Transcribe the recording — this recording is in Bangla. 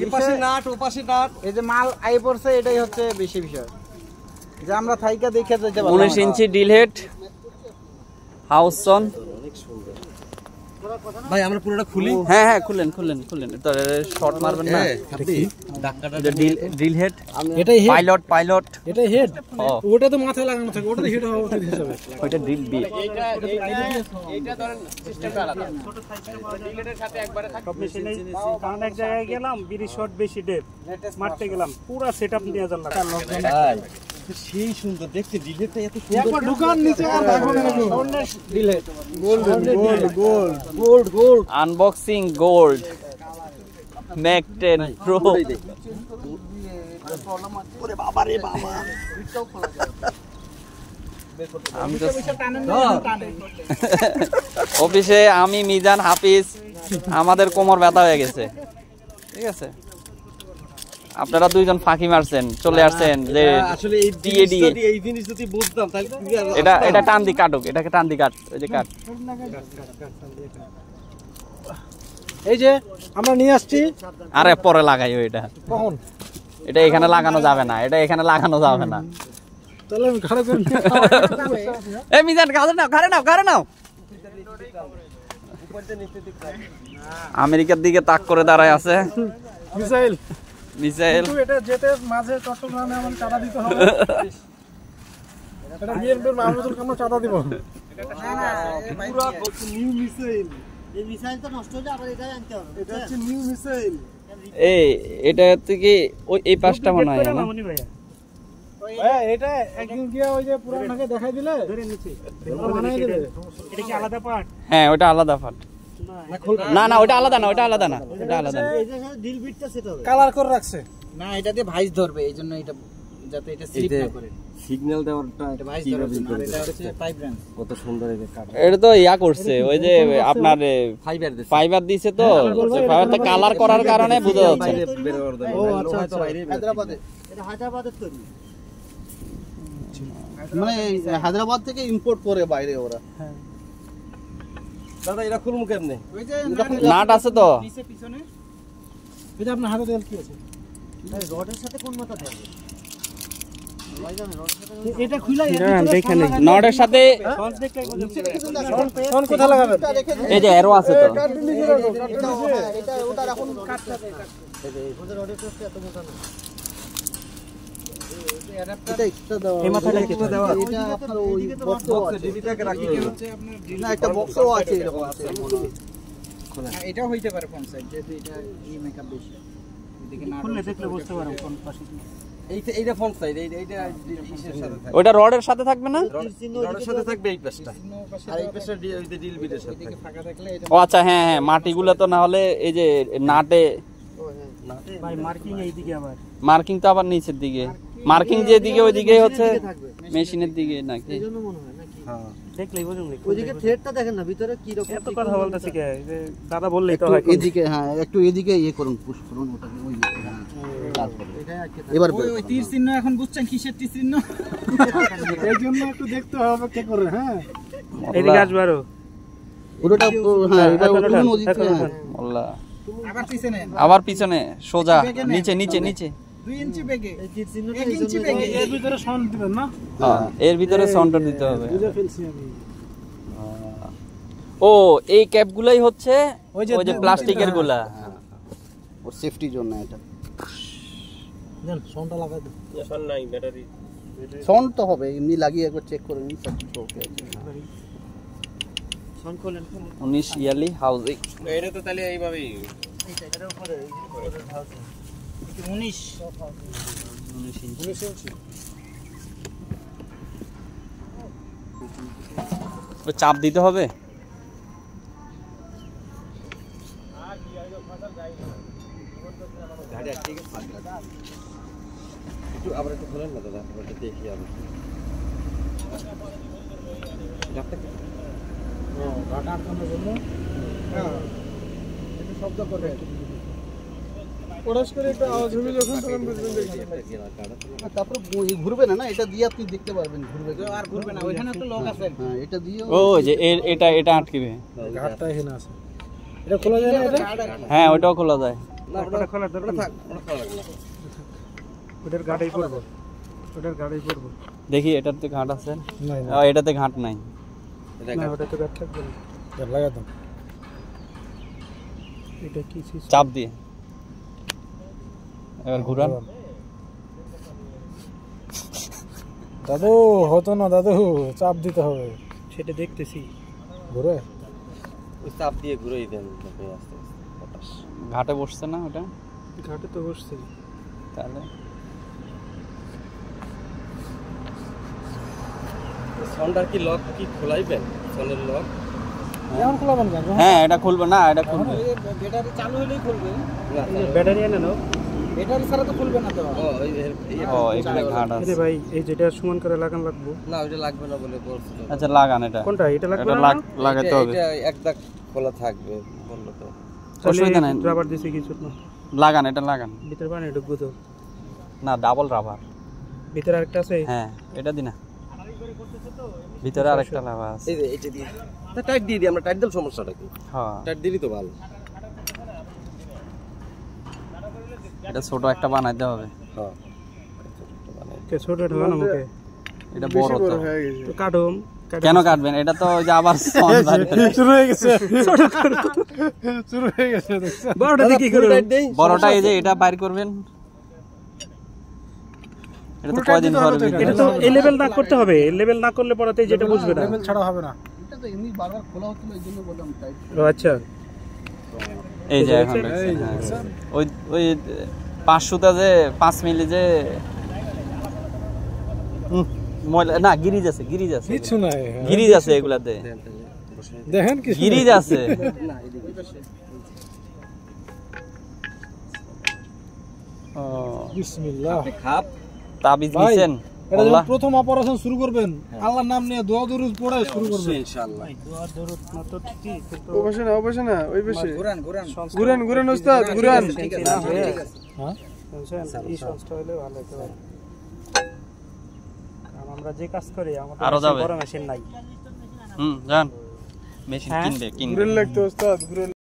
এপাশে নাট ওপাশে নাট, এই যে মাল আই পড়ছে এটাই হচ্ছে বেশি বিষয়, যে আমরা থাইকা দেখে যেতে পারলাম। 19 ইঞ্চি ডিল হেড হাউসন। ভাই আমরা পুরোটা খুলি। হ্যাঁ হ্যাঁ খুলেন খুলেন খুলেন, তো শর্ট মারবেন না। ড্রিল হেড, এটাই হেড, পাইলট পাইলট, এটাই হেড। ওটা তো মাথায় লাগানো থাকে, ওটা হেড হওয়া উচিত হিসাবে। ওইটা ড্রিল বি। এইটা ধরেন সিস্টেমটা আলাদা, ছোট সাইজটা ডিল হেডের সাথে একবারে থাকে। সব মেশিনে কারণ এক জায়গায় গেলাম 20 শট বেশি ডেপ মারতে গেলাম, পুরো সেটআপ নিয়ে যাচ্লাম। সেই সুন্দর দেখতে, ডিল হেডটা এত সুন্দর। একবার ঢুকান নিচে আর দেখো না ডিল হেড, gold gold gold gold gold unboxing gold Mac 10 pro. ওরে বাবা রে বাবা, আমি তো অফিসে আমি মিজান হাফিজ আমাদের কোমর ব্যথা হয়ে গেছে, ঠিক আছে। আপনারা দুইজন ফাঁকি মারছেন, চলে আসছেন যে আসলে এই জিনিস যদি বুঝতাম তাহলে এটা টান দি কাটুক, এটাকে টান দি কাট, ওই যে কাট। এই যে আমরা নিয়ে আসছি। আরে পরে লাগাইও এটা, কখন? এটা এখানে লাগানো যাবে না, এটা এখানে লাগানো যাবে না। তাহলে আমি ঘরে করে এই মিজান ঘাড়ে নাও ঘাড়ে নাও ঘাড়ে নাও। আমেরিকার দিকে তাক করে দাঁড়ায় আছে মিসাইল মিসাইল। কিন্তু এটা যেতে মাঝে চট্টগ্রামে আমার চাঁদা দিতে হবে। এটা বিএনপির মাহমুদুল কামাল চাঁদা দিব। না না পুরো নিউ মিসাইল, এই মিসাইল তো নষ্ট হয়ে যাবে, আবার এটাই আনতে হবে। এটা হচ্ছে নিউ মিসাইল। এই এটা থেকে ওই এই পাঁচটা মনে হয় না। মনি ভাইয়া এটা একদিন গিয়ে ওই যে পুরানাকে দেখাই দিলে ধরে নিচে বানাই দিবে। এটা কি আলাদা পার্ট? হ্যাঁ ওটা আলাদা ফাট। না না ওটা আলাদা না, ওটা আলাদা না, ওটা আলাদা না। এটার সাথে ডিল বিটটা সেট হবে। কালার করে রাখছে। না এটাতে ভাইস ধরবে, এইজন্য এটা যাতে এটা স্লিপ না করে। সিগন্যাল দেওয়ারটা এটা ভাইস ধরবে না, আর এটা হচ্ছে পাইপ ব্রাঞ্চ। কত সুন্দর এই কাট। এটা তো ইয়া করছে ওই যে আপনার ফাইবার দিছে, ফাইবার দিছে তো, ফাইবারটা কালার করার কারণে বোঝা যাচ্ছে না। ও আচ্ছা আচ্ছা, হায়দ্রাবাদে, এটা হায়দ্রাবাদের তৈরি, মানে হায়দ্রাবাদ থেকে ইম্পোর্ট করে বাইরে ওরা। দাদা এটা খুলমু কেমনে? ওই যে নাট আছে তো নিচে পিছনে, এটা আপনার হাতে তেল কি আছে? রডের সাথে কোন মাথা থাকবে? এটা খুলে দেখেন নটের সাথে কোন কোথা লাগাবেন? এই যে এরো আছে তো। এটা ওটা এখন কাটতে হবে। ওদের রডের সাথে এত মোটা না। এটা এক্সট্রা দেওয়া, এই মাথাটা এক্সট্রা দেওয়া। এটা আপনার ওই বক্সে ডিবিটাকে রাখি কি হচ্ছে না, একটা বক্সও আছে এরকম আছে। এটাও হইতে পারে ফ্রন্ট সাইড, যেহেতু এটা ই মেকআপ বেশি। এদিকে না খুললে দেখলে বুঝতে পারো কোন পাশে কি। এইটা ফ্রন্ট সাইড, এইটা ইসের সাথে থাকবে, ওটা রডের সাথে থাকবে না? রডের সাথে থাকবে এই পাশটা, আর এই পাশটা ডিল বিটের সাথে থাকবে। ফাঁকা থাকলে এটা ও আচ্ছা হ্যাঁ হ্যাঁ, মাটিগুলো তো না হলে এই যে নাটে ভাই মার্কিং এইদিকে আবার মার্কিং তো আবার নিচের দিকে, মার্কিং যে দিকে ওই দিকে হচ্ছে মেশিনের দিকে নাকি? এইজন্য মনে হয় নাকি? হ্যাঁ দেখলেই বুঝুন। ওইদিকে থ্রেডটা দেখেন না ভিতরে কি রকম। এত কথা বলতেছি কে, যে দাদা বললেই তো হয়। এদিকে হ্যাঁ, একটু এদিকে ইয়ে করুন, পুশ করুন ওটাকে, ওই হ্যাঁ এবার ওই তীর চিহ্ন এখন বুঝছেন কিসের তীর চিহ্ন? এই জন্য একটু দেখতে হবে কে করে। হ্যাঁ এদিকে আসবে আরো পুরোটা হ্যাঁ, এবার উঠুন ওদিকে। হ্যাঁ মোল্লা আবার পিছনে, আবার পিছনে সোজা নিচে নিচে নিচে। 2 ইঞ্চি বেগে, এই তীর চিহ্নটা 1 ইঞ্চি বেগে। এর ভিতরে সাউন্ড দিবেন না? হ্যাঁ এর ভিতরে সাউন্ডার দিতে হবে। বুঝে ফেলছি আমি। ও এই ক্যাপগুলাই হচ্ছে ওই যে প্লাস্টিকের গুলা। ওর সেফটির জন্য এটা। দেন সাউন্ডটা লাগাই দিন। এখন নাই ব্যাটারি, সাউন্ড তো হবে, এমনি লাগিয়ে একবার চেক করে নিন, সব ওকে আছে। সাউন্ড খোলেন। 19 ইয়ারলি হাউজিং। এটা তো তাহলে এইভাবেই 19 ও চাপ দিতে হবে। একটু আবার একটু খোলেন না দাদা, ওটা দেখি আমি। ঘাটা আটকানোর জন্য একটু শব্দ করে পড়াশ করে একটু আওয়াজ হবে যখন, তখন বুঝবেন দেখি। আর তারপরে ঘুরবে না, না এটা দিয়ে আপনি দেখতে পারবেন ঘুরবে কি। আর ঘুরবে না, ওইখানে তো লক আছে। হ্যাঁ এটা দিয়ে ও যে এটা আটকিবে। ঘাটটা এখানে আছে, এটা খোলা যায় না এটা? হ্যাঁ ওটাও খোলা যায়। ওটা খোলা দরকার না। ওটার গাড়ি করবো, ওটার গাড়ি করবো। দেখি এটাতে ঘাট আছে, নাই এটাতে ঘাট নাই। না ওটাতে গাড়ি থাকবে না। লাগা দাও। এটা কি system? চাপ দিয়ে এবার ঘুরান। দাদু হতো না দাদু, চাপ দিতে হবে। সেটা দেখতেছি। ঘুরে ওই চাপ দিয়ে ঘুরেই দেন আস্তে আস্তে বাতাস। ঘাটে বসছে না ওটা? ঘাটে তো বসছে। তাহলে সন্ডার কি লক কি খোলাইবেন? সনের লক এখন খোলাবেন কেন? হ্যাঁ এটা খুলবে না, এটা খুলবে। ব্যাটারি চালু হলেই খুলবে, ব্যাটারি এনে নাও। ব্যাটারি ছাড়া তো খুলবে না তো। ও এখানে ঘাট আছে। আরে ভাই এই যেটা সমান করে লাগান লাগবো। না ওইটা লাগবে না বলে বলছিল। আচ্ছা লাগান এটা। কোনটা? এটা লাগবে এটা না? লাগাতে হবে। এটা এক দাগ খোলা থাকবে বললো তো। অসুবিধা নাই, রাবার দিছি কিছু না। লাগান এটা লাগান। ভিতরে পানি ঢুকবো তো। না ডাবল রাবার। ভিতরে আরেকটা আছে। হ্যাঁ এটা দিনা, ভিতরে আরেকটা রাবার আছে। এই যে এটা দিয়ে তা টাইট দিয়ে দিই আমরা, টাইট দিলে সমস্যাটা কি? হ্যাঁ টাইট দিলেই তো ভালো। এটা ছোট একটা বানাইতে হবে। হ্যাঁ কে ছোট ঢাকানো মুখে। এটা বড় তো। তো কাটুম। কেন কাটবেন? এটা তো ওই যে আবার সন বাড়বে। শুরু হয়ে গেছে, শুরু হয়ে গেছে দেখছো? বড়টা দিয়ে কি করব? টাইট দেই। বড়টা এই যে এটা বাইর করবেন। এটা তো কয়দিন পরে এটা তো এই লেভেল না করতে হবে। এই লেভেল না করলে পড়াতে যেটা বুঝবে না। লেভেল ছাড়া হবে না। এটা তো এমনি বারবার খোলা হচ্ছিল, এই জন্য বললাম টাইট। ও আচ্ছা। এই যে এখন দেখছেন, হ্যাঁ। ওই ওই 5 সুতা যে 5 মিলি যে ময়লা না, গিরিজ আছে, গিরিজ আছে, কিছু নাই, গিরিজ আছে এগুলাতে, দেখেন কি গিরিজ আছে। ও বিসমিল্লাহ। খাপ তাবিজ ভাই, দিছেন? এটা যখন আল্লাহ প্রথম অপারেশন শুরু করবেন, আল্লাহর নাম নিয়ে দোয়া দরুদ পড়ে শুরু করবেন ইনশাআল্লাহ। দোয়া দরুদ না তো ঠিকই, কিন্তু ঘুরান ওস্তাদ, ঘুরান। ঠিক আছে। হ্যাঁ বুঝছেন? এই সংস্থা হলে ভালো হতে পারে। কারণ আমরা যে কাজ করি আমাদের আরো যাবে। বড় মেশিন নাই। যান মেশিন কিনবে। লাগতো ওস্তাদ, ঘুরে